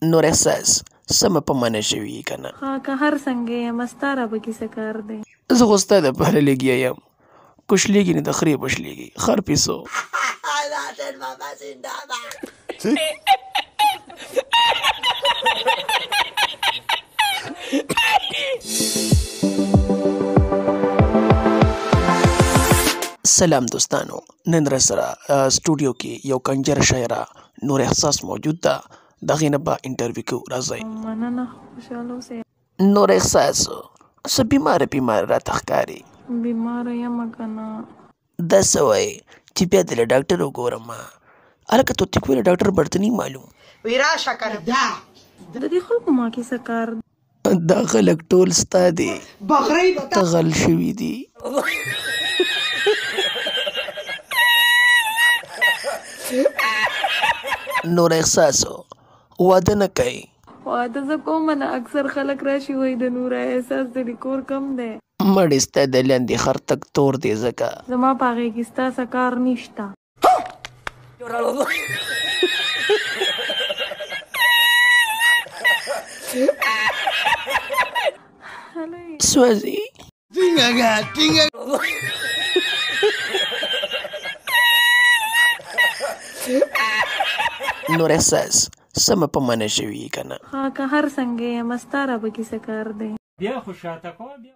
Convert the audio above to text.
نور احساس سمه په معنی شوي کنه ها که هر څنګه یم ستا را به کیسه کار دی زه خو ستا دپاره لګیا یم کوشلیږي نه د خرې بشلیږي خر پیسو سلام دوستانو نن را سره سټوډیو کې یو کنجر شاعره نور احساس موجود ده د هغې نه به انټرویو کوو راځئ مننه خوشحاله اوسئ نور احساس څه بیماره راته ښکاري بیماره یم که نه دا څه وایې چې بیا دې له ډاکټر وګورم هلکه توتیک ویله ډاکټر برته نی معلوم وی راشه کنه د دې خلکو ما کیسه کار دی دا خلک ټول ستا دي بغرۍ به ته غل شوي دي نور احساس واده نه کوي واده زه کوم نه اکثر خلک راشي وایي د نور احساس د دې کور کم دی مړې ستا د لاندې خر تک تور دی ځکه زما په هغې کې ستا څه کار نشته سوځي نور احساس سمه په معنی شوي کنه ها که هر څنګه یم ستا را به کیسه کار دی بیا خو شاته کوه بیا